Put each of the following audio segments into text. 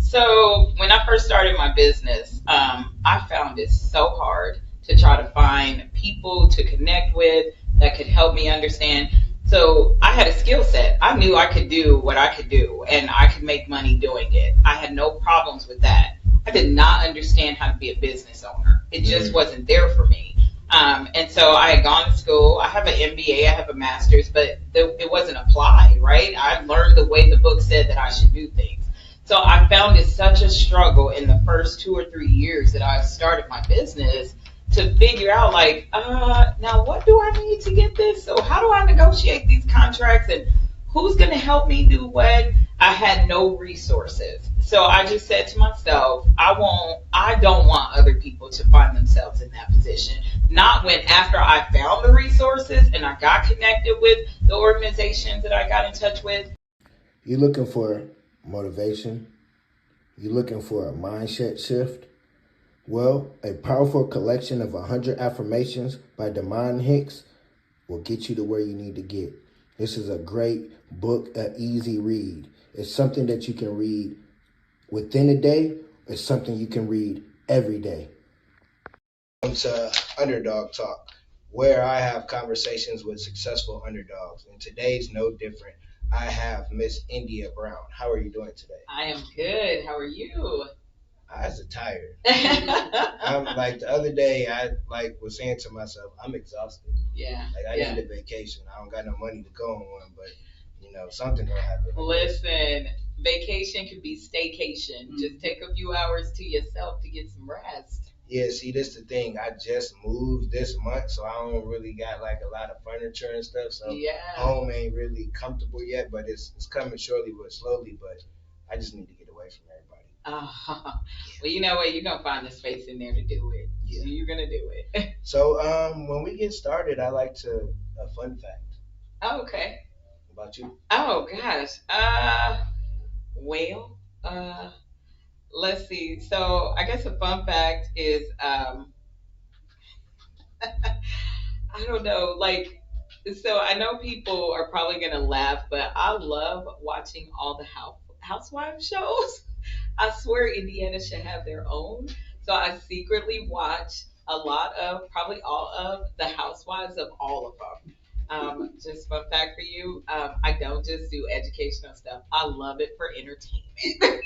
So when I first started my business, I found it so hard to try to find people to connect with that could help me understand. So I had a skill set. I knew I could do what I could do and I could make money doing it. I had no problems with that. I did not understand how to be a business owner. It just wasn't there for me. And so I had gone to school. I have an MBA, I have a master's, but it wasn't applied, right? I learned the way the book said that I should do things. So I found it such a struggle in the first 2 or 3 years that I started my business to figure out, like, now what do I need to get this? So how do I negotiate these contracts and who's going to help me do what? I had no resources. So I just said to myself, I don't want other people to find themselves in that position. Not when after I found the resources and I got connected with the organizations that I got in touch with. You're looking for motivation? You're looking for a mindset shift? Well, a powerful collection of 100 affirmations by Damon Hicks will get you to where you need to get. This is a great book, an easy read. It's something that you can read within a day. It's something you can read every day. Welcome to Underdawg Talk, where I have conversations with successful underdogs. And today's no different. I have Miss India Brown. How are you doing today? I am good. How are you? I was tired. I'm like the other day, I was saying to myself, I'm exhausted. Yeah. I need a vacation. I don't got no money to go on one, but something will happen. Listen, vacation could be staycation. Just take a few hours to yourself to get some rest. Yeah, see, this the thing. I just moved this month, so I don't really got a lot of furniture and stuff. So home ain't really comfortable yet, but it's coming surely but slowly. But I just need to get away from everybody. Well, you know what? You're gonna find the space in there to do it. Yeah. You're gonna do it. So when we get started, I like to a fun fact. Oh, okay. About you? Oh gosh. Well, let's see. So I guess a fun fact is I don't know, so I know people are probably gonna laugh, but I love watching all the Housewives shows. I swear Indiana should have their own. So I secretly watch a lot of, probably all of the Housewives of all of them. Just fun fact for you, I don't just do educational stuff. I love it for entertainment.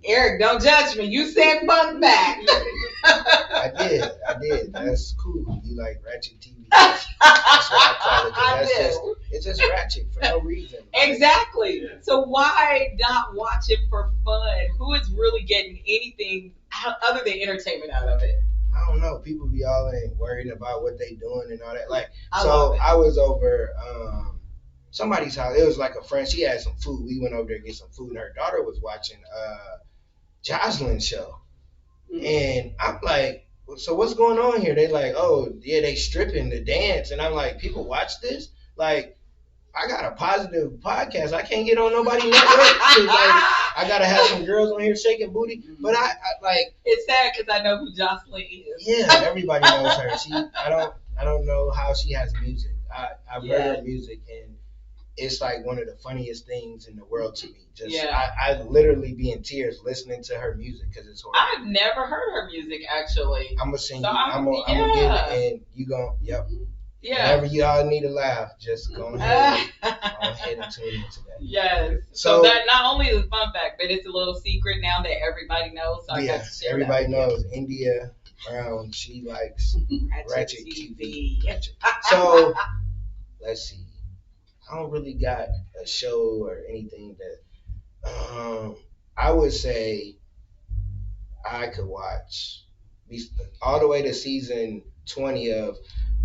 Eric, don't judge me. You said fun fact. I did. That's cool. You like Ratchet TV. That's what I call it. It's just ratchet for no reason. Exactly. So why not watch it for fun? Who is really getting anything other than entertainment out of it? I don't know. People be all in worried about what they doing and all that. I was over somebody's house. It was like a friend. She had some food. We went over there to get some food, and her daughter was watching Jocelyn's show. And I'm like, so what's going on here? They like, oh yeah, they stripping the dance, and I'm like, people watch this? Like, I got a positive podcast. I can't get on nobody's network. I gotta have some girls on here shaking booty. But I it's sad because I know who Jocelyn is. Yeah, everybody knows her. I don't know how she has music. I've heard her music, and it's like one of the funniest things in the world to me. I literally be in tears listening to her music because it's horrible. I've never heard her music actually. I'm gonna sing you. I'm gonna get it, and you gon' yep. Yeah. Whenever y'all need a laugh, just go ahead and tune into that. Yes. So that not only is a fun fact, but it's a little secret now that everybody knows. So I got to share everybody knows India Brown. She likes Ratchet TV. So let's see. I don't really got a show or anything that I would say I could watch all the way to season 20 of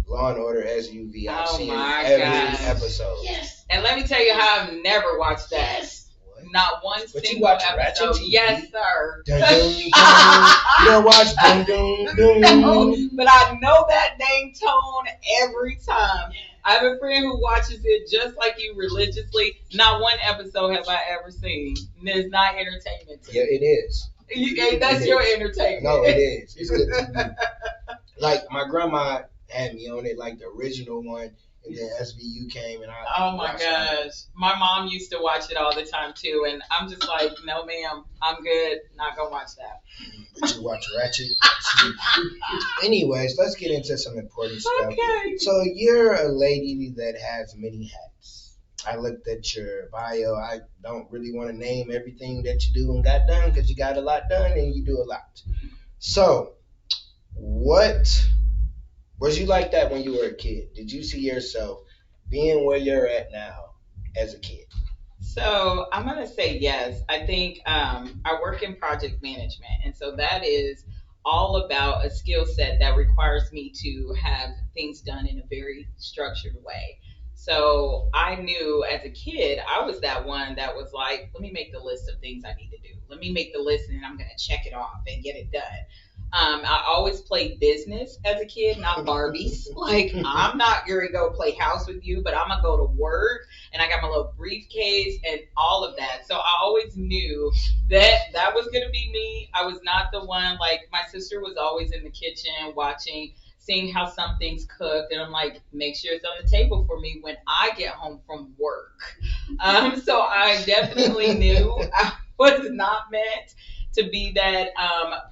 Law and Order SUV. I've seen every episode. Yes. And let me tell you how I've never watched that. Yes. Not one single episode. Yes, sir. Dun, dun, dun. You don't watch dun, dun, dun. No, but I know that dang tone every time. I have a friend who watches it just like you religiously. Not one episode have I ever seen. And it's not entertainment to me. Yeah, it is. That's your entertainment. No, it is. It's good TV. Like my grandma had me on it, like the original one, and then SVU came, and I Oh my gosh. My mom used to watch it all the time too, and I'm just like, no, ma'am, I'm good. Not gonna watch that. But you watch Ratchet TV. Anyways, let's get into some important stuff. Okay. So you're a lady that has many hats. I looked at your bio. I don't really want to name everything that you do and got done because you got a lot done and you do a lot. So, what was you like that when you were a kid? Did you see yourself being where you're at now as a kid? So I'm gonna say yes. I think I work in project management, and so that is all about a skill set that requires me to have things done in a very structured way. So I knew as a kid, I was that one that was like, let me make the list of things I need to do. Let me make the list, and then I'm gonna check it off and get it done. I always played business as a kid, not Barbies. Like, I'm not going to go play house with you, but I'm going to go to work and I got my little briefcase and all of that. So I always knew that that was going to be me. I was not the one, like, my sister was always in the kitchen watching, seeing how something's cooked. And I'm like, make sure it's on the table for me when I get home from work. So I definitely knew I was not meant to be that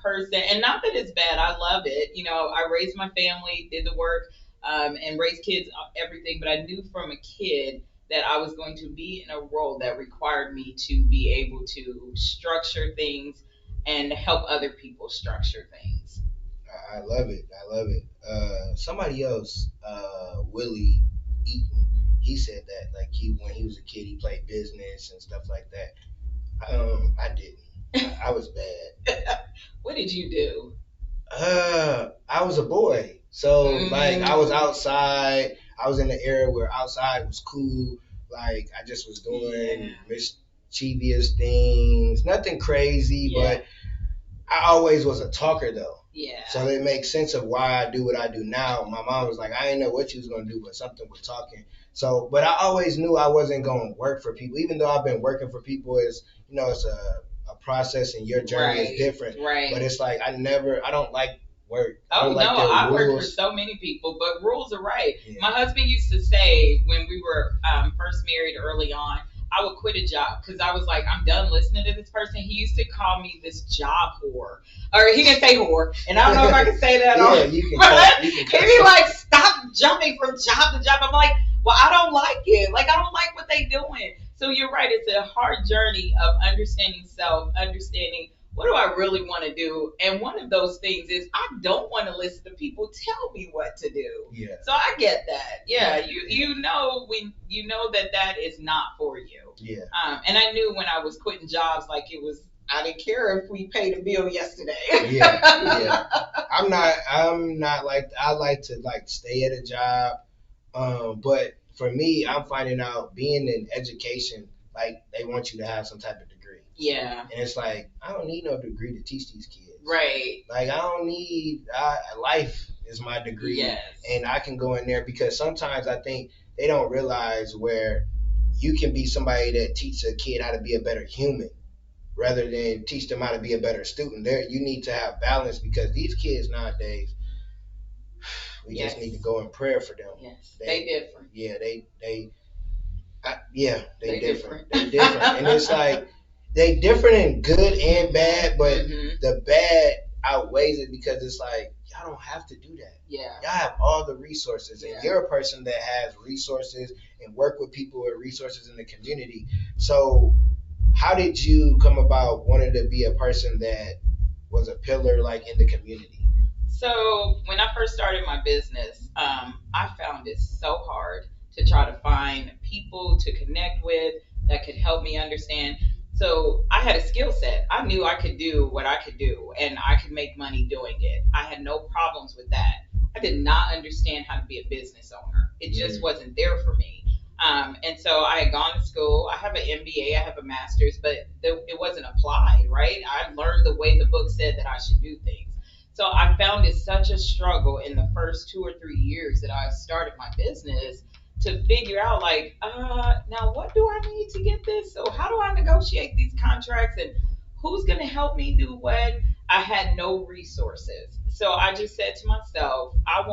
person. And not that it's bad, I love it. You know, I raised my family, did the work, and raised kids, everything. But I knew from a kid that I was going to be in a role that required me to be able to structure things and help other people structure things. I love it. I love it. Somebody else, Willie Eaton, he said that like he when he was a kid he played business and stuff like that. I didn't. I was bad. What did you do? I was a boy, so like I was outside. I was in the era where outside was cool. Like I just was doing mischievous things, nothing crazy, but I always was a talker though. Yeah. So it makes sense of why I do what I do now. My mom was like, I didn't know what you was gonna do, but something with talking. So, but I always knew I wasn't gonna work for people, even though I've been working for people. Is it's a process, and your journey is different. Right. But it's like I don't like work. Oh no, I work for so many people, but rules are right. Yeah. My husband used to say when we were first married early on, I would quit a job because I was like, I'm done listening to this person. He used to call me this job whore, or he didn't say whore, and I don't know if I can say that. Yeah, you can. He'd be like, stop jumping from job to job. I'm like, well, I don't like it. Like, I don't like what they doing. So you're right. It's a hard journey of understanding self, understanding what do I really want to do? And one of those things is I don't want to listen to people tell me what to do. Yeah. So I get that. Yeah. You know when you know that is not for you. Yeah. And I knew when I was quitting jobs, like it was, I didn't care if we paid a bill yesterday. Yeah. I'm not like I like to like stay at a job. But for me, I'm finding out being in education, like they want you to have some type of degree. Yeah. And it's like, I don't need no degree to teach these kids. Right. Like, I don't need, life is my degree. Yes. And I can go in there because sometimes I think they don't realize where you can be somebody that teaches a kid how to be a better human rather than teach them how to be a better student. There, you need to have balance because these kids nowadays, we just need to go in prayer for them. Yes. They different. Yeah, they different. They different. And it's like, they different in good and bad, but the bad outweighs it because it's like, y'all don't have to do that. Yeah. Y'all have all the resources, and you're a person that has resources and work with people with resources in the community. So how did you come about wanting to be a person that was a pillar like in the community? So when I first started my business, I found it so hard to try to find people to connect with that could help me understand. So I had a skill set. I knew I could do what I could do and I could make money doing it. I had no problems with that. I did not understand how to be a business owner. It just wasn't there for me. And so I had gone to school. I have an MBA, I have a master's, but it wasn't applied, right? I learned the way the book said that I should do things. So I found it such a struggle in the first 2 or 3 years that I started my business to figure out like, now what do I need to get this? So how do I negotiate these contracts and who's going to help me do what? I had no resources. So I just said to myself, I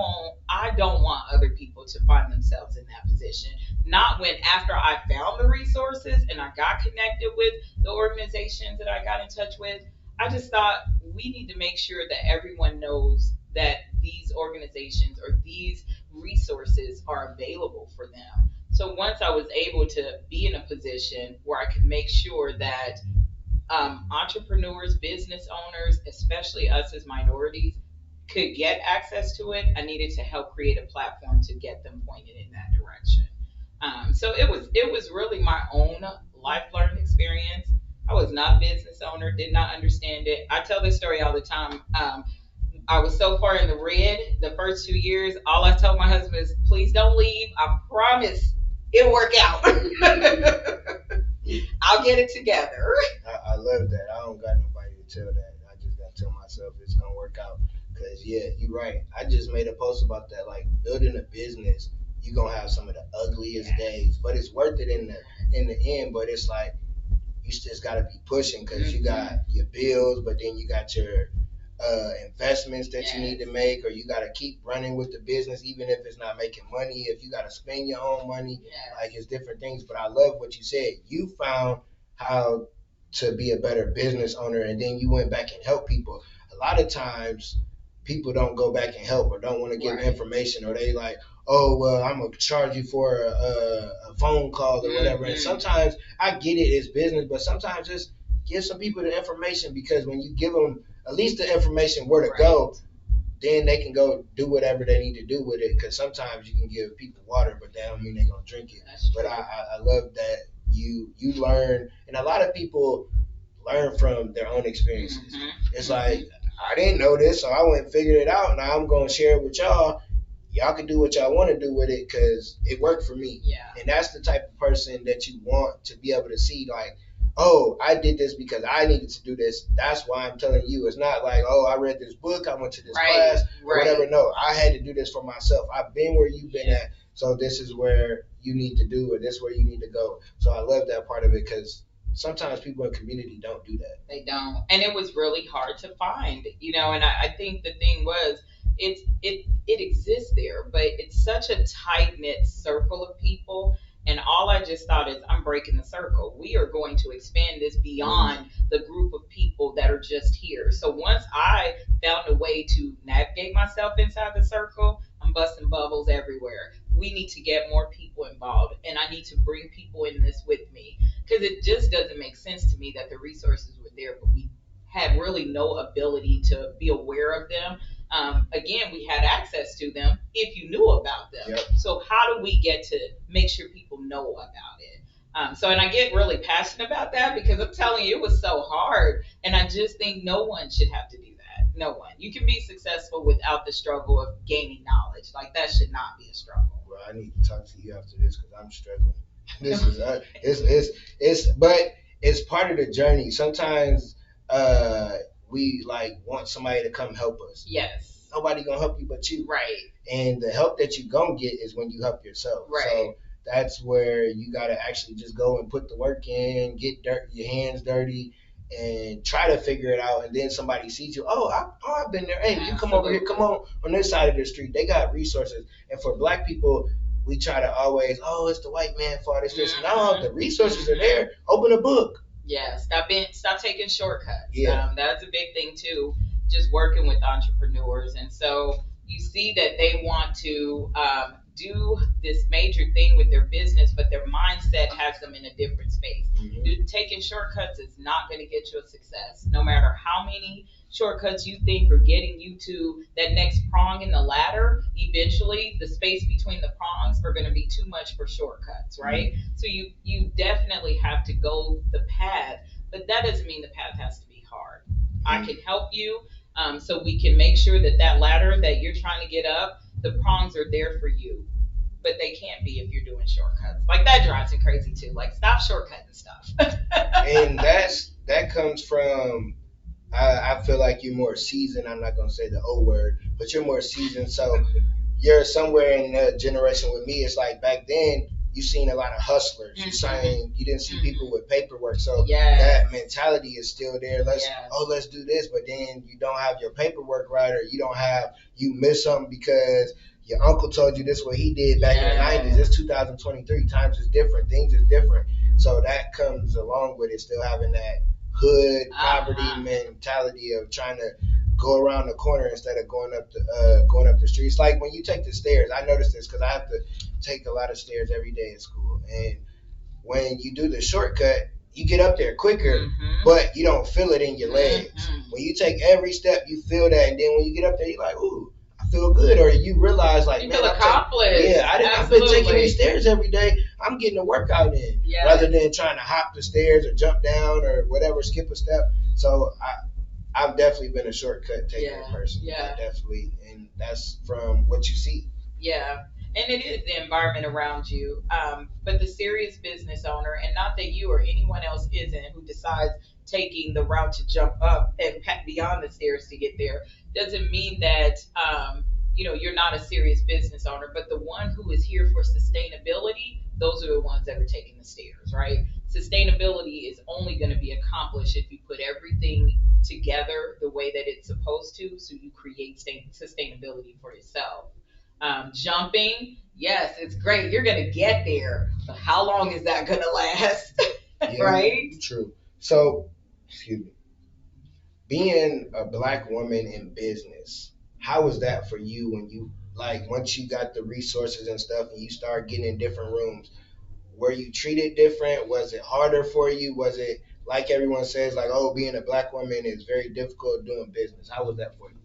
don't want other people to find themselves in that position. Not when after I found the resources and I got connected with the organizations that I got in touch with, I just thought we need to make sure that everyone knows that these organizations or these resources are available for them. So once I was able to be in a position where I could make sure that entrepreneurs, business owners, especially us as minorities, could get access to it, I needed to help create a platform to get them pointed in that direction. So it was really my own life learned experience. I was not a business owner, did not understand it. I tell this story all the time. I was so far in the red the first 2 years. All I told my husband is, please don't leave. I promise it'll work out. I'll get it together. I love that. I don't got nobody to tell that. I just got to tell myself it's going to work out. Because, yeah, you're right. I just made a post about that. Like, building a business, you're going to have some of the ugliest days. But it's worth it in the end. But it's like, you just got to be pushing because you got your bills, but then you got your investments that you need to make, or you got to keep running with the business even if it's not making money. If you got to spend your own money, like it's different things. But I love what you said. You found how to be a better business owner, and then you went back and helped people. A lot of times people don't go back and help or don't want to give information, or they like, oh, well, I'm going to charge you for a phone call or whatever. And sometimes I get it, it's business, but sometimes just give some people the information, because when you give them at least the information where to go, then they can go do whatever they need to do with it. Because sometimes you can give people water, but that don't mean they're going to drink it. But I love that you learn, and a lot of people learn from their own experiences. It's like, I didn't know this, so I went and figured it out. Now I'm going to share it with y'all. Y'all can do what y'all want to do with it because it worked for me. And that's the type of person that you want to be able to see, like, oh, I did this because I needed to do this. That's why I'm telling you. It's not like, oh, I read this book, I went to this class, or whatever. No, I had to do this for myself. I've been where you've been at, so this is where you need to do it. This is where you need to go. So I love that part of it, because sometimes people in community don't do that. They don't. And it was really hard to find, and I think the thing was, it exists there, but it's such a tight knit circle of people. And all I just thought is, I'm breaking the circle. We are going to expand this beyond the group of people that are just here. So once I found a way to navigate myself inside the circle, I'm busting bubbles everywhere. We need to get more people involved, and I need to bring people in this with me, because it just doesn't make sense to me that the resources were there, but we had really no ability to be aware of them. Again, we had access to them if you knew about them. So how do we get to make sure people know about it? And I get really passionate about that, because I'm telling you, it was so hard. And I just think no one should have to do that. No one. You can be successful without the struggle of gaining knowledge. Like, that should not be a struggle. Well, I need to talk to you after this, because I'm struggling. This is but it's part of the journey. Sometimes we like want somebody to come help us. Yes. Nobody gonna help you but you. Right. And the help that you gonna get is when you help yourself. Right. So that's where you gotta actually just go and put the work in, get your hands dirty, and try to figure it out. And then somebody sees you. I've been there. Hey, you come over here. Come on this side of the street. They got resources. And for Black people, we try to always, it's the white man fault. It's this. No, the resources are there. Open a book. Yeah, stop taking shortcuts. That's a big thing too, just working with entrepreneurs. And so you see that they want to do this major thing with their business, but their mindset has them in a different space. Taking shortcuts is not going to get you a success, no matter how many shortcuts you think are getting you to that next prong in the ladder. Eventually, the space between the prongs are going to be too much for shortcuts, right? So you definitely have to go the path, but that doesn't mean the path has to be hard. I can help you, so we can make sure that ladder that you're trying to get up, the prongs are there for you, but they can't be if you're doing shortcuts. Like, that drives me crazy too. Like, stop shortcutting stuff. And that comes from, I feel like you're more seasoned. I'm not going to say the O word, but you're more seasoned. So you're somewhere in a generation with me. It's like back then you seen a lot of hustlers. You didn't see people with paperwork. So Yes. that mentality is still there. Yes. Let's do this, but then you don't have your paperwork right, or you miss something because your uncle told you this what he did back in the 90s. It's 2023. Times is different. Things is different. So that comes along with it, still having that hood poverty mentality of trying to go around the corner instead of going up the streets. Like when you take the stairs, I noticed this because I have to take a lot of stairs every day at school, and when you do the shortcut, you get up there quicker, but you don't feel it in your legs. When you take every step, you feel that, and then when you get up there, you're like, ooh, I feel good, or you realize like, you feel accomplished. I've been taking these stairs every day. I'm getting a workout in, rather than trying to hop the stairs or jump down or whatever, skip a step. So I've definitely been a shortcut taking person. Definitely, and that's from what you see. Yeah. And it is the environment around you. But the serious business owner, and not that you or anyone else isn't, who decides taking the route to jump up and beyond the stairs to get there, doesn't mean that you're not a serious business owner. But the one who is here for sustainability, those are the ones that are taking the stairs, right? Sustainability is only going to be accomplished if you put everything together the way that it's supposed to, so you create sustainability for yourself. Jumping, yes, it's great. You're going to get there. But how long is that going to last? Right? True. So, excuse me. Being a Black woman in business, how was that for you when you, like, once you got the resources and stuff and you start getting in different rooms? Were you treated different? Was it harder for you? Was it like everyone says, like, oh, being a Black woman is very difficult doing business? How was that for you?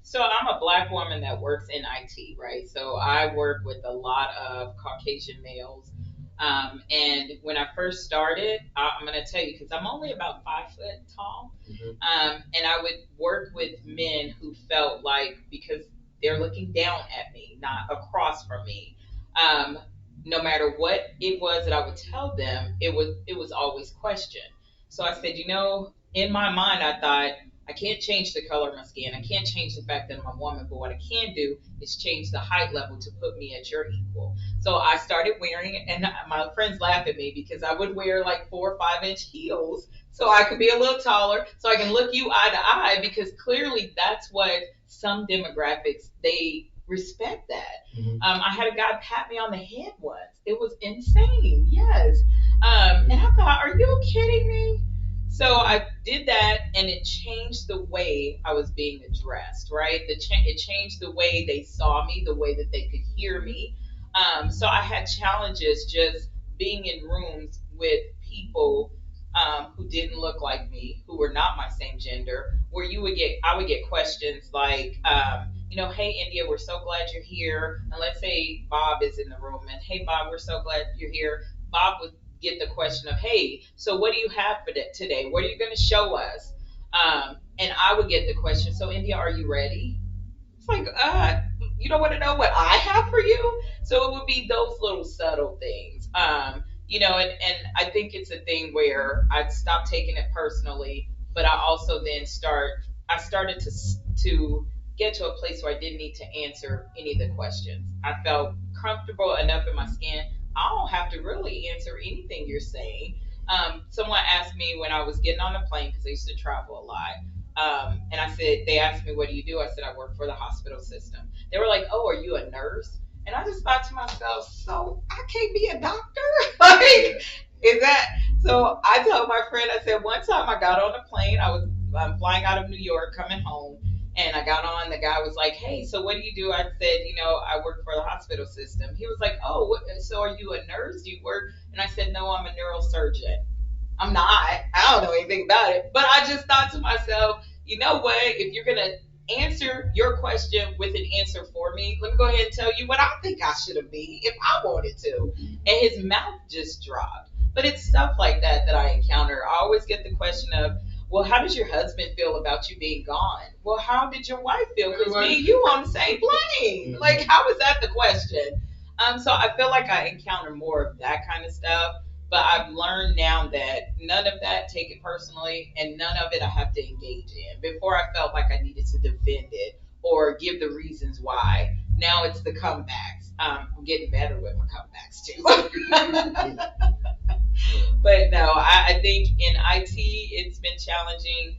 So I'm a Black woman that works in IT, right? So I work with a lot of Caucasian males. And when I first started, I'm going to tell you, because I'm only about 5 foot tall. And I would work with men who felt like, because they're looking down at me, not across from me. No matter what it was that I would tell them, it was always questioned. So I said, in my mind, I thought, I can't change the color of my skin. I can't change the fact that I'm a woman, but what I can do is change the height level to put me at your equal. So I started wearing, and my friends laugh at me because I would wear like 4 or 5 inch heels so I could be a little taller, so I can look you eye to eye, because clearly that's what some demographics, they respect that. I had a guy pat me on the head once. It was insane. Yes. And I thought, are you kidding me? So I did that, and it changed the way I was being addressed, right? It changed the way they saw me, the way that they could hear me. So I had challenges just being in rooms with people who didn't look like me, who were not my same gender, where I would get questions like, hey, India, we're so glad you're here. And let's say Bob is in the room, and hey, Bob, we're so glad you're here. Bob would get the question of, hey, so what do you have for today? What are you going to show us? And I would get the question, so India, are you ready? It's like, you don't want to know what I have for you? So it would be those little subtle things. And I think it's a thing where I'd stop taking it personally, but I also then I started to get to a place where I didn't need to answer any of the questions. I felt comfortable enough in my skin. I don't have to really answer anything you're saying. Someone asked me when I was getting on the plane, because I used to travel a lot. And they asked me, what do you do? I said, I work for the hospital system. They were like, oh, are you a nurse? And I just thought to myself, so I can't be a doctor? Like, is that? So I told my friend, I said, one time I got on a plane. I was flying out of New York, coming home. And I got on, the guy was like, hey, so what do you do? I said, I work for the hospital system. He was like, oh, so are you a nurse? Do you work? And I said, no, I'm a neurosurgeon. I'm not. I don't know anything about it. But I just thought to myself, you know what? If you're going to answer your question with an answer for me, let me go ahead and tell you what I think I should have been if I wanted to. And his mouth just dropped. But it's stuff like that I encounter. I always get the question of, well, how does your husband feel about you being gone? Well, how did your wife feel? Because me and you on the same plane. Like, how is that the question? So I feel like I encounter more of that kind of stuff. But I've learned now that none of that, take it personally, and none of it I have to engage in. Before I felt like I needed to defend it or give the reasons why. Now it's the comebacks. I'm getting better with my comebacks too. But no, I think in IT it's been challenging.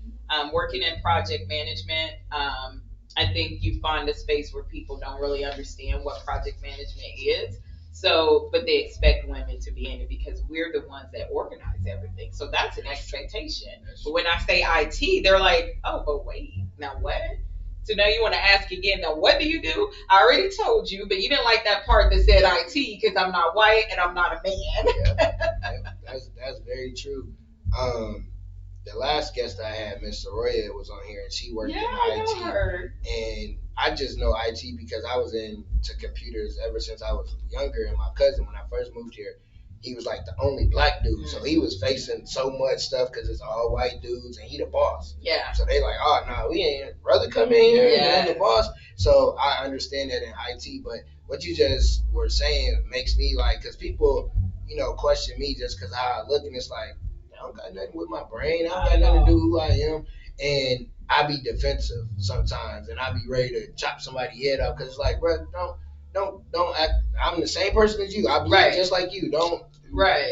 Working in project management, I think you find a space where people don't really understand what project management is. So, but they expect women to be in it because we're the ones that organize everything. So that's an expectation. But when I say IT, they're like, oh, but wait, now what? So now you want to ask again, now what do you do? I already told you, but you didn't like that part that said IT because I'm not white and I'm not a man. That's very true. The last guest I had, Miss Soroya, was on here, and she worked in IT. I know her. And I just know IT because I was into computers ever since I was younger. And my cousin, when I first moved here, he was like the only black dude, so he was facing so much stuff because it's all white dudes, and he the boss. Yeah. So they like, oh no, we ain't brother come in here, and I'm the boss. So I understand that in IT, but what you just were saying makes me like, because people, question me just because how I look, and it's like, I don't got nothing with my brain. I don't got nothing to do who I am. And I be defensive sometimes, and I be ready to chop somebody's head off because it's like, bro, don't act. I'm the same person as you. I believe just like you. Don't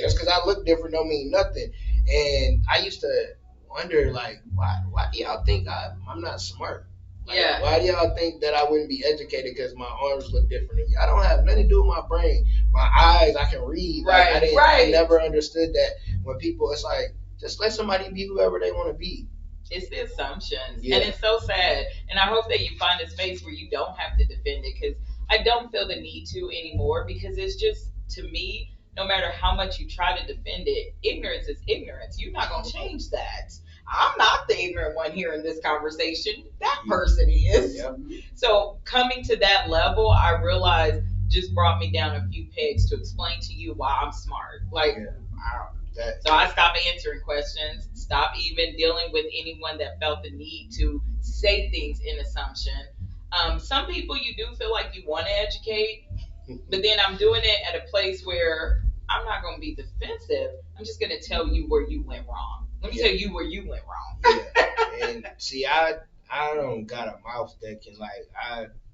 just because I look different don't mean nothing. And I used to wonder, like, why do y'all think I'm not smart? Like, why do y'all think that I wouldn't be educated because my arms look different than you? I don't have nothing to do with my brain. My eyes, I can read. I never understood that when people, it's like, just let somebody be whoever they want to be. It's the assumptions. And it's so sad. And I hope that you find a space where you don't have to defend it because I don't feel the need to anymore because it's just, to me, no matter how much you try to defend it, ignorance is ignorance. You're not going to change that. I'm not the ignorant one here in this conversation. That person is. Yep. So coming to that level, I realized just brought me down a few pegs to explain to you why I'm smart. Like, wow. So I stopped answering questions, stopped even dealing with anyone that felt the need to say things in assumption. Some people you do feel like you want to educate, but then I'm doing it at a place where I'm not going to be defensive. I'm just going to tell you where you went wrong. Let me tell you where you went wrong. And see, I don't got a mouth that can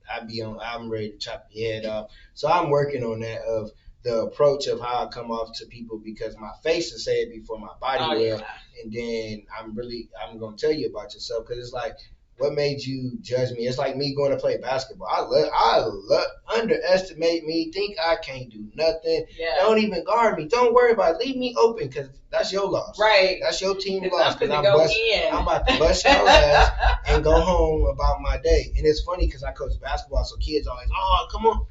I'm ready to chop your head off. So I'm working on that of the approach of how I come off to people because my face will say it before my body will. And then I'm going to tell you about yourself because it's like, what made you judge me? It's like me going to play basketball. I love underestimate me, think I can't do nothing. Don't even guard me. Don't worry about it. Leave me open because that's your loss. Right. That's your team loss. Because I'm about to bust your ass and go home about my day. And it's funny because I coach basketball, so kids always, oh, come on.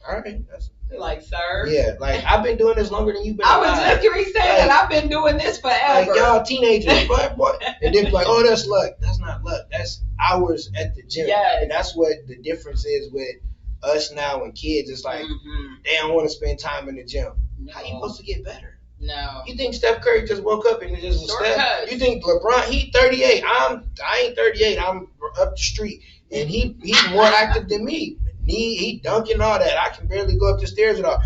All right. Like, sir. Yeah, like I've been doing this longer than you've been. I was just going to say that I've been doing this forever. Like y'all teenagers, boy. And then be like, oh, that's luck. That's not luck. That's hours at the gym. Yes. And that's what the difference is with us now and kids. It's like they don't want to spend time in the gym. No. How you supposed to get better? No. You think Steph Curry just woke up and just was Steph? You think LeBron? He 38. I ain't 38. I'm up the street, and he's more active than me. He dunking all that. I can barely go up the stairs without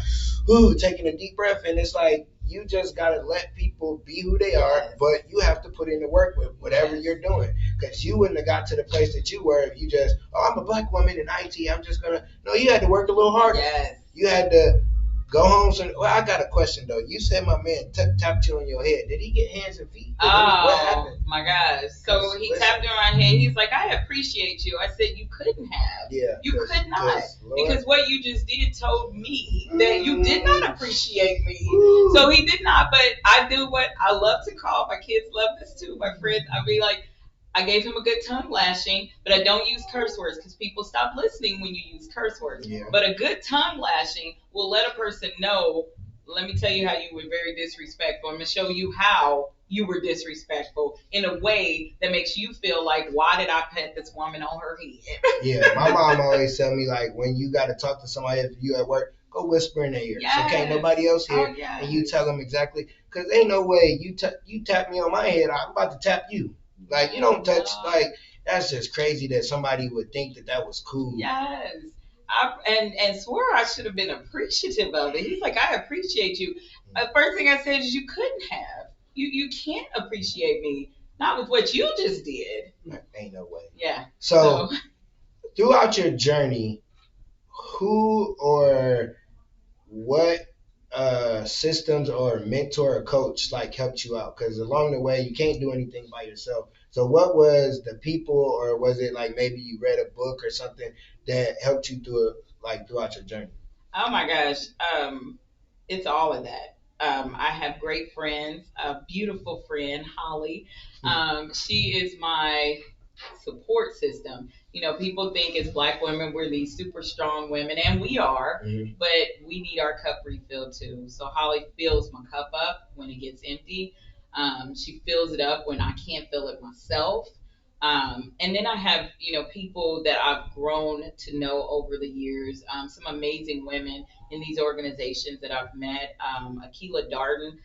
taking a deep breath. And it's like, you just got to let people be who they are, but you have to put in the work with whatever you're doing. Because you wouldn't have got to the place that you were if you just, I'm a black woman in IT. I'm just going to, no, you had to work a little harder. Yes. You had to go home. Well, I got a question, though. You said my man tapped you on your head. Did he get hands and feet? What happened? My gosh. So he tapped on my head. He's like, I appreciate you. I said, you couldn't have. Yeah. You could not. Because what you just did told me that you did not appreciate me. Ooh. So he did not. But I do what I love to call, my kids love this too, my friends. I'll be like, I gave him a good tongue lashing, but I don't use curse words because people stop listening when you use curse words. Yeah. But a good tongue lashing will let a person know, let me tell you how you were very disrespectful. I'm going to show you how you were disrespectful in a way that makes you feel like, why did I pet this woman on her head? Yeah, my mom always tell me, like, when you got to talk to somebody if you at work, go whisper in their ear. Yes. So can't nobody else hear, and you tell them exactly. Because ain't no way you tap me on my head, I'm about to tap you. Like, you don't touch, like, that's just crazy that somebody would think that was cool. Yes. And swore I should have been appreciative of it. He's like, I appreciate you. The first thing I said is you couldn't have. You can't appreciate me. Not with what you just did. Ain't no way. Yeah. So throughout your journey, who or what systems or mentor or coach like helped you out? Because along the way you can't do anything by yourself. So what was the people, or was it like maybe you read a book or something that helped you through it, like throughout your journey? Oh my gosh, it's all of that. I have great friends, a beautiful friend, Holly. She is my support system. You know, people think as Black women we're these super strong women, and we are, but we need our cup refilled too. So Holly fills my cup up when it gets empty. She fills it up when I can't fill it myself. And then I have, you know, people that I've grown to know over the years, some amazing women in these organizations that I've met. Akila Darden,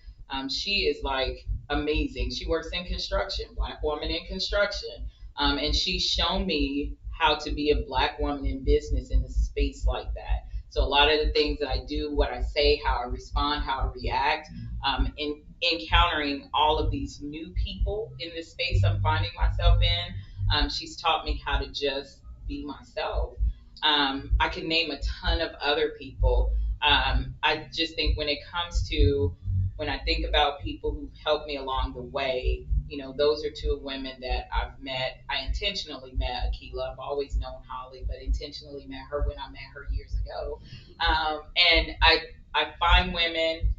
she is like amazing. She works in construction, Black woman in construction. And she's shown me how to be a Black woman in business in a space like that. So a lot of the things that I do, what I say, how I respond, how I react, in encountering all of these new people in this space I'm finding myself in, she's taught me how to just be myself. I can name a ton of other people. I just think when it comes to when I think about people who've helped me along the way, you know, those are two women that I've met. I intentionally met Akila. I've always known Holly, but intentionally met her when I met her years ago. And I find women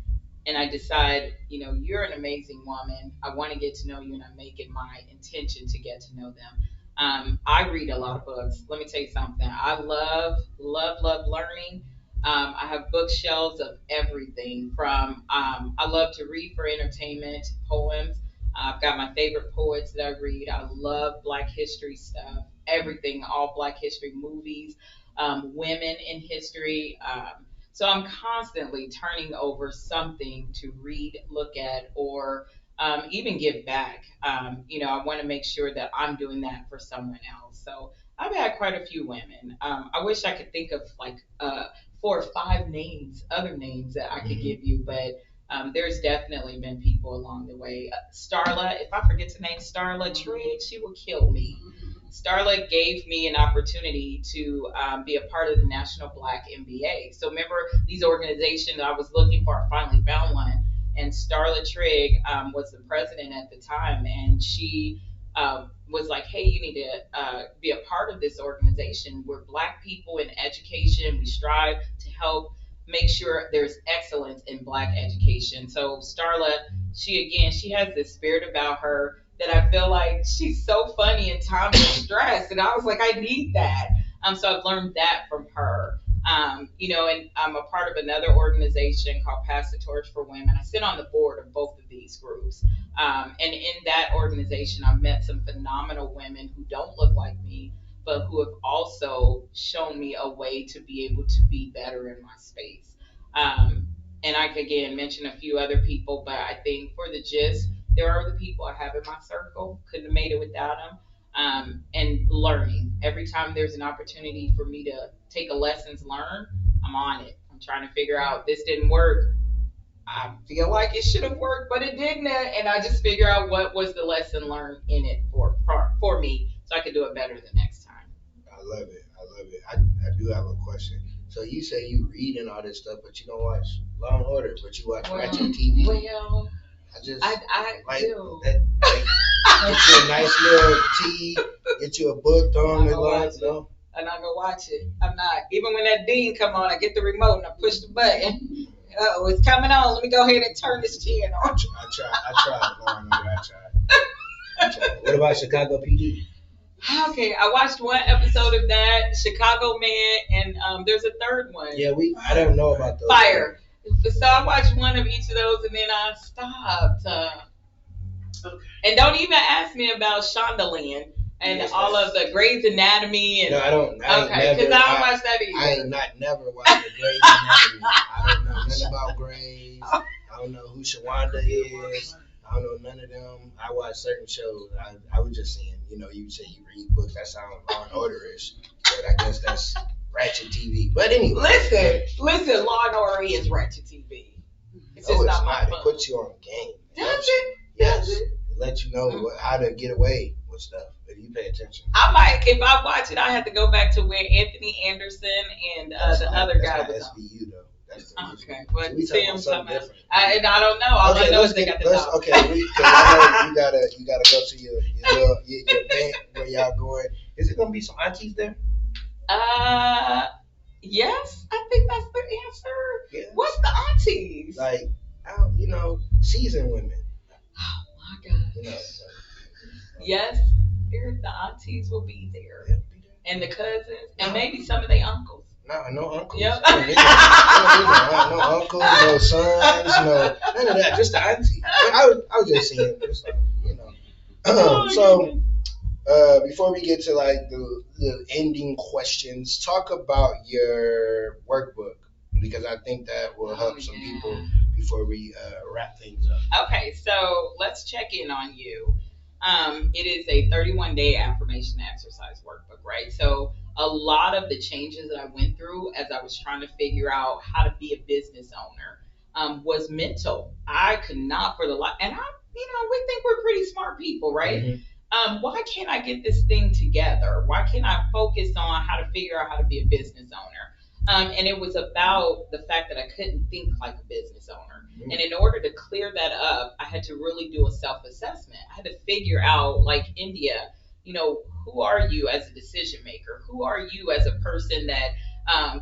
and I decide, you know, you're an amazing woman. I want to get to know you, and I make it my intention to get to know them. I read a lot of books. Let me tell you something. I love learning. I have bookshelves of everything from, I love to read for entertainment, poems. I've got my favorite poets that I read. I love Black history stuff, everything, all Black history movies, women in history. So I'm constantly turning over something to read, look at, or even give back. You know, I want to make sure that I'm doing that for someone else. So I've had quite a few women. I wish I could think of like 4 or 5 names, other names that I could give you, but there's definitely been people along the way. Starla, if I forget to name Starla Trigg, she will kill me. Starla gave me an opportunity to be a part of the National Black MBA. So remember these organizations I was looking for, I finally found one. And Starla Trigg was the president at the time, and she was like, "Hey, you need to be a part of this organization. We're Black people in education. We strive to help make sure there's excellence in Black education." So Starla, she has this spirit about her that I feel like she's so funny in times of stress, and I was like, I need that. So I've learned that from her. You know, and I'm a part of another organization called Pass the Torch for Women. I sit on the board of both of these groups. And in that organization, I've met some phenomenal women who don't look like me, but who have also shown me a way to be able to be better in my space. And I could again mention a few other people, but I think for the gist, there are the people I have in my circle. Couldn't have made it without them. And learning. Every time there's an opportunity for me to take a lessons learned, I'm on it. I'm trying to figure out this didn't work. I feel like it should have worked, but it didn't. And I just figure out what was the lesson learned in it for me so I could do it better the next time. I love it. I do have a question. So you say you read and all this stuff, but you don't watch Law and Order, but you watch Ratchet TV. Well, I like do. That, like, get you a nice little tea, get you a book, throw on the lights, no? I'm not gonna watch it. I'm not. Even when that dean come on, I get the remote and I push the button. Oh, it's coming on. Let me go ahead and turn this channel on. I tried. Law and Order. I tried. What about Chicago PD? Okay, I watched one episode of that, Chicago Man, and there's a third one. Yeah, I don't know about those. Fire. So I watched one of each of those, and then I stopped. Okay. And don't even ask me about Shondaland and all of the Grey's Anatomy. And, no, I don't. Okay, because I don't watch that either. I ain't never watched the Grey's Anatomy. I don't know nothing about Grey's. I don't know who Shawanda is. I don't know none of them. I watch certain shows. I was just saying, you know, you say you read books. That sounds Law and Order-ish. But I guess that's Ratchet TV. But anyway. Listen, Law and Order is Ratchet TV. It's just not my fun. It puts you on game. Does it? Yes. It lets you know how to get away with stuff. if you pay attention. I might, if I watch it, I have to go back to where Anthony Anderson and the other guy was on. SVU though. That's the okay, but so we talking about something different. I don't know. All I know is they got the dog. Okay, because I know you gotta go to your event where y'all going. Is it gonna be some aunties there? Yes, I think that's the answer. Yes. What's the aunties? Like, seasoned women. Oh my God. Yes, the aunties will be there, and the cousins, and maybe some of their uncles. No uncles. Yep. No uncles, no sons, no none of that. Just the auntie. I was just saying, So, before we get to like the ending questions, talk about your workbook because I think that will help some people before we wrap things up. Okay, so let's check in on you. It is a 31-day affirmation exercise workbook, right? So a lot of the changes that I went through as I was trying to figure out how to be a business owner was mental. I could not for the life, and we think we're pretty smart people, right? Mm-hmm. Why can't I get this thing together? Why can't I focus on how to figure out how to be a business owner? And it was about the fact that I couldn't think like a business owner. Mm-hmm. And in order to clear that up, I had to really do a self-assessment. I had to figure out, like India, who are you as a decision maker? Who are you as a person that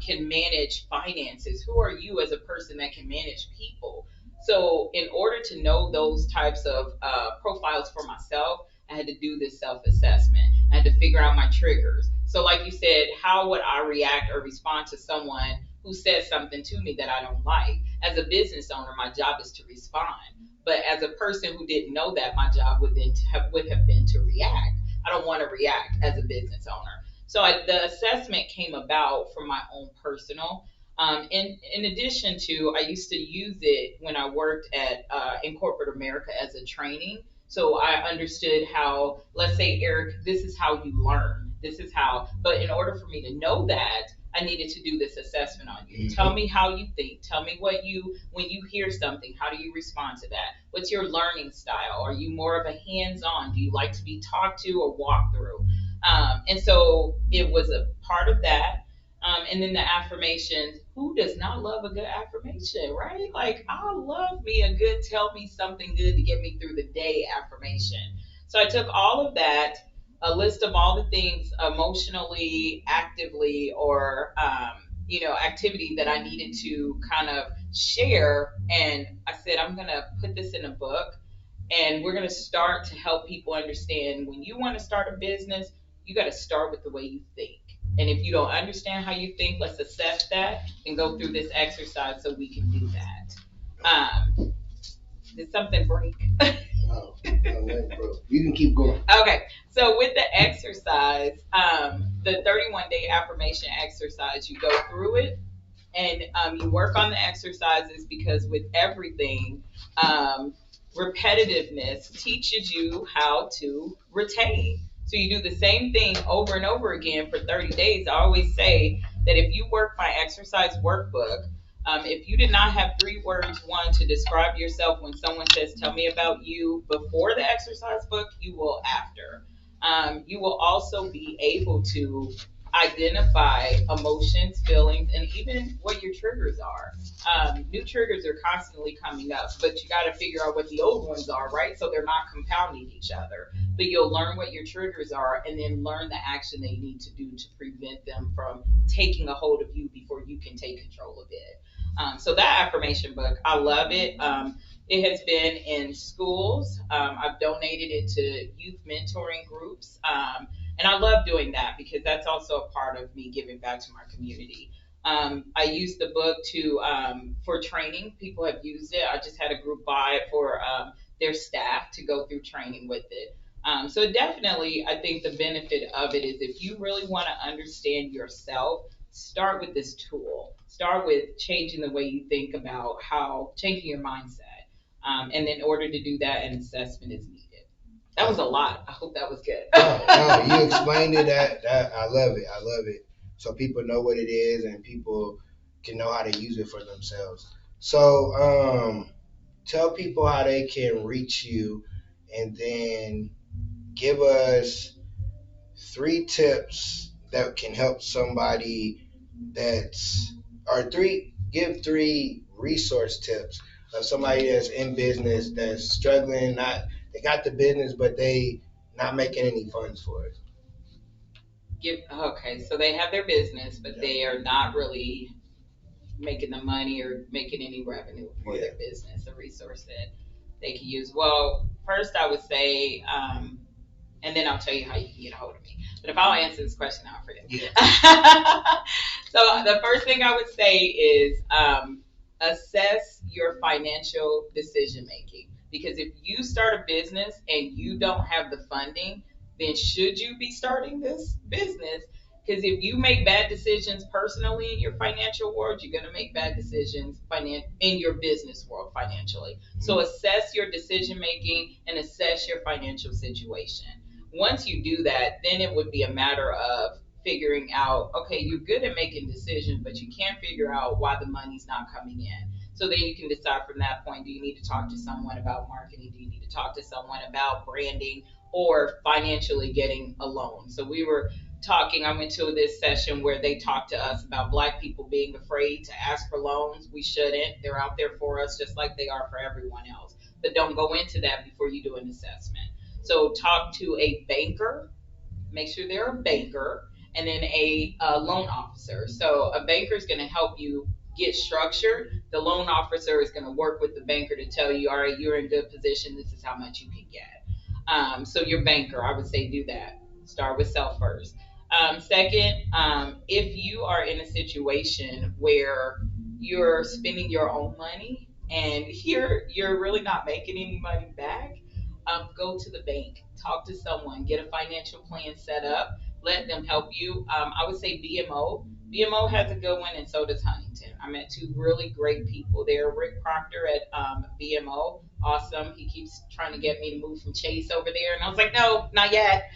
can manage finances? Who are you as a person that can manage people? So in order to know those types of profiles for myself, I had to do this self-assessment. I had to figure out my triggers. So like you said, how would I react or respond to someone who says something to me that I don't like? As a business owner, my job is to respond. But as a person who didn't know that, my job would have been to react. I don't want to react as a business owner. So the assessment came about from my own personal. In addition to, I used to use it when I worked in corporate America as a training. So I understood how, let's say, Eric, this is how you learn. This is how, but in order for me to know that, I needed to do this assessment on you. Mm-hmm. Tell me how you think. Tell me when you hear something, how do you respond to that? What's your learning style? Are you more of a hands-on? Do you like to be talked to or walked through? And so it was a part of that. And then the affirmations, who does not love a good affirmation, right? Like, I love me a good tell me something good to get me through the day affirmation. So I took all of that, a list of all the things emotionally, actively, or activity that I needed to kind of share, and I said I'm gonna put this in a book, and we're gonna start to help people understand when you want to start a business, you got to start with the way you think. And if you don't understand how you think, let's assess that and go through this exercise so we can do that. Did something break? No, bro. You can keep going. Okay, so with the exercise, the 31-day affirmation exercise, you go through it and you work on the exercises because with everything, repetitiveness teaches you how to retain. So you do the same thing over and over again for 30 days. I always say that if you work my exercise workbook, if you did not have 3 words, one, to describe yourself when someone says, tell me about you before the exercise book, you will after. You will also be able to identify emotions, feelings, and even what your triggers are. New triggers are constantly coming up, but you got to figure out what the old ones are, right? So they're not compounding each other. But you'll learn what your triggers are and then learn the action that you need to do to prevent them from taking a hold of you before you can take control of it. So that affirmation book, I love it. It has been in schools. I've donated it to youth mentoring groups. And I love doing that because that's also a part of me giving back to my community. I use the book for training. People have used it. I just had a group buy it for their staff to go through training with it. So definitely, I think the benefit of it is if you really want to understand yourself, start with this tool. Start with changing the way you think about changing your mindset. And in order to do that, an assessment is needed. That was a lot. I hope that was good. No, you explained it. That I love it. I love it. So people know what it is and people can know how to use it for themselves. So tell people how they can reach you, and then give us 3 tips that can help somebody give 3 resource tips of somebody that's in business that's struggling, they got the business but they not making any funds for it. Okay, so they have their business, but they are not really making the money or making any revenue for their business. A resource that they can use. Well, first I would say, and then I'll tell you how you can get a hold of me. But if I'll answer this question, I'll forget. Yeah. So the first thing I would say is assess your financial decision making. Because if you start a business and you don't have the funding, then should you be starting this business? Because if you make bad decisions personally in your financial world, you're going to make bad decisions in your business world financially. So assess your decision making and assess your financial situation. Once you do that, then it would be a matter of figuring out, okay, you're good at making decisions, but you can't figure out why the money's not coming in. So then you can decide from that point, do you need to talk to someone about marketing? Do you need to talk to someone about branding or financially getting a loan? So we were talking, I went to this session where they talked to us about Black people being afraid to ask for loans. We shouldn't. They're out there for us just like they are for everyone else. But don't go into that before you do an assessment. So talk to a banker, make sure they're a banker, and then a loan officer. So a banker is going to help you get structured. The loan officer is going to work with the banker to tell you, all right, you're in good position. This is how much you can get. So your banker, I would say do that. Start with self first. Second, if you are in a situation where you're spending your own money and you're really not making any money back, go to the bank, talk to someone, get a financial plan set up, let them help you. I would say BMO. BMO has a good one, and so does Huntington. I met 2 really great people there. Rick Proctor at BMO, awesome. He keeps trying to get me to move from Chase over there, and I was like, no, not yet.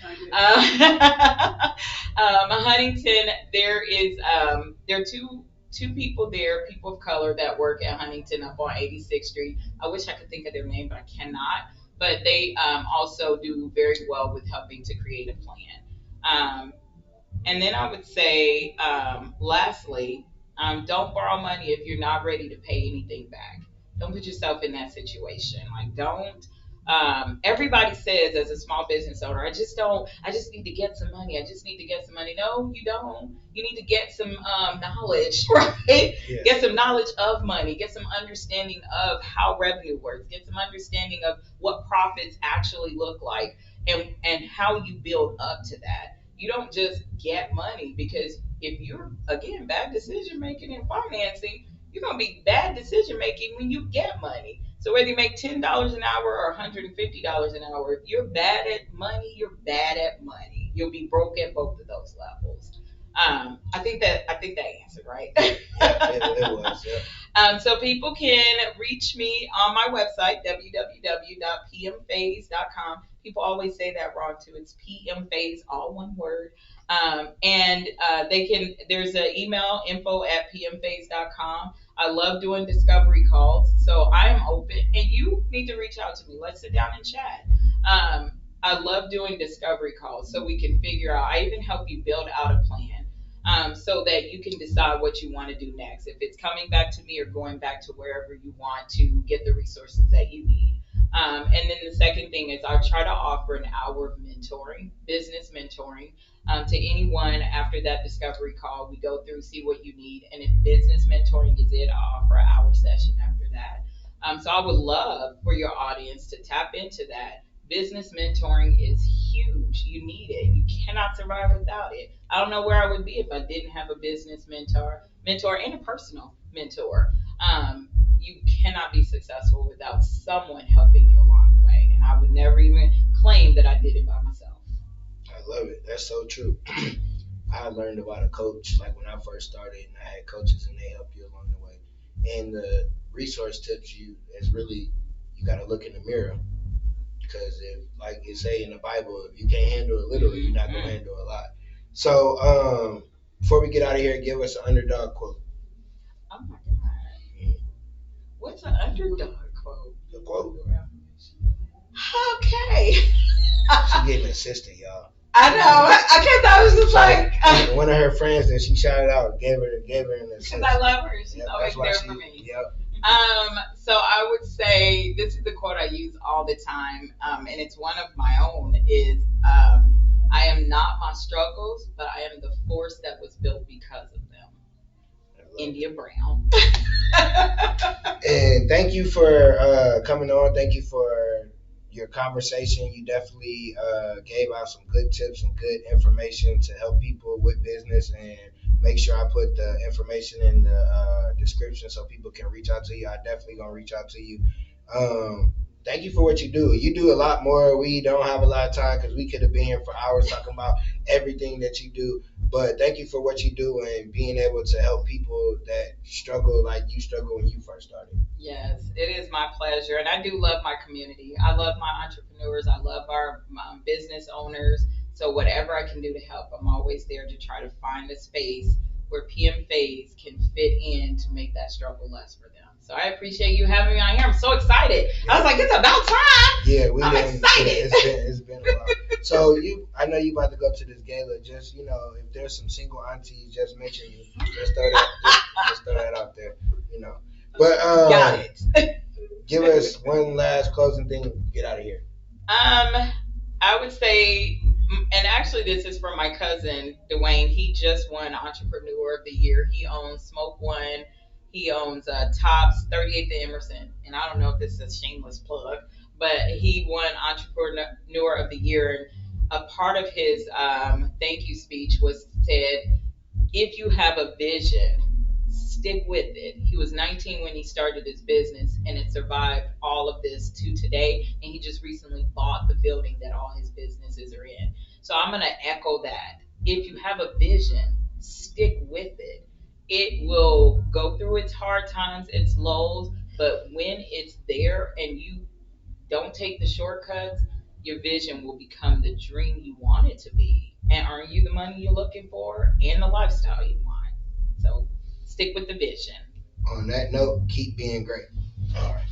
Huntington, there are two people there, people of color that work at Huntington up on 86th Street. I wish I could think of their name, but I cannot. But they also do very well with helping to create a plan. And then I would say, lastly, don't borrow money if you're not ready to pay anything back. Don't put yourself in that situation. Like, don't. Everybody says as a small business owner, I just need to get some money. I just need to get some money. No, you don't. You need to get some knowledge, right? Yeah. Get some knowledge of money. Get some understanding of how revenue works. Get some understanding of what profits actually look like and how you build up to that. You don't just get money, because if you're, again, bad decision making and financing, you're going to be bad decision making when you get money. So whether you make $10 an hour or $150 an hour, if you're bad at money, you're bad at money. You'll be broke at both of those levels. I think that answered, right? Yeah, it was. Yeah. So people can reach me on my website, www.pmphase.com. People always say that wrong too. It's pmphase, all one word. And there's an email, info@pmphase.com. I love doing discovery calls, so I am open, and you need to reach out to me. Let's sit down and chat. I love doing discovery calls so we can figure out. I even help you build out a plan. So that you can decide what you want to do next. If it's coming back to me or going back to wherever you want to get the resources that you need. And then the second thing is I try to offer an hour of mentoring, business mentoring, to anyone after that discovery call. We go through, see what you need. And if business mentoring is it, I'll offer an hour session after that. So I would love for your audience to tap into that. Business mentoring is huge. You need it. You cannot survive without it. I don't know where I would be if I didn't have a business mentor and a personal mentor. You cannot be successful without someone helping you along the way. And I would never even claim that I did it by myself. I love it. That's so true. I learned about a coach like when I first started, and I had coaches and they help you along the way. And the resource tips you got to look in the mirror. Because if, like you say in the Bible, if you can't handle a little, you're not going to handle a lot. So before we get out of here, give us an underdog quote. Oh, my God. What's an underdog quote? The quote. Okay. She getting an assistant, y'all. I know. I guess I was just like one of her friends that she shouted out gave her an assist. Because I love her. She's always there for me. Yep. So I would say this is the quote I use all the time, and it's one of my own. Is I am not my struggles, but I am the force that was built because of them. India Brown. And thank you for coming on. Thank you for your conversation. You definitely gave out some good tips and good information to help people with business, and make sure I put the information in the description so people can reach out to you. I definitely gonna reach out to you. Thank you for what you do. You do a lot more. We don't have a lot of time because we could have been here for hours talking about everything that you do. But thank you for what you do and being able to help people that struggle like you struggled when you first started. Yes, it is my pleasure. And I do love my community. I love my entrepreneurs. I love our business owners. So whatever I can do to help, I'm always there to try to find a space where PM Phase can fit in to make that struggle less for them. So I appreciate you having me on here. I'm so excited. Yeah. I was like, it's about time. Yeah, I'm excited. It's been a while. So I know you about to go to this gala. Just if there's some single aunties, just mention you. Just throw that out there. But got it. Give us one last closing thing. Get out of here. I would say, and actually this is from my cousin Dwayne. He just won Entrepreneur of the Year. He owns Smoke One. He owns Tops, 38th and Emerson. And I don't know if this is a shameless plug, but he won Entrepreneur of the Year. And a part of his thank you speech was said, if you have a vision, stick with it. He was 19 when he started his business, and it survived all of this to today. And he just recently bought the building that all his businesses are in. So I'm going to echo that. If you have a vision, stick with it. It will go through its hard times, its lows, but when it's there and you don't take the shortcuts, your vision will become the dream you want it to be and earn you the money you're looking for and the lifestyle you want. So stick with the vision. On that note, keep being great. All right.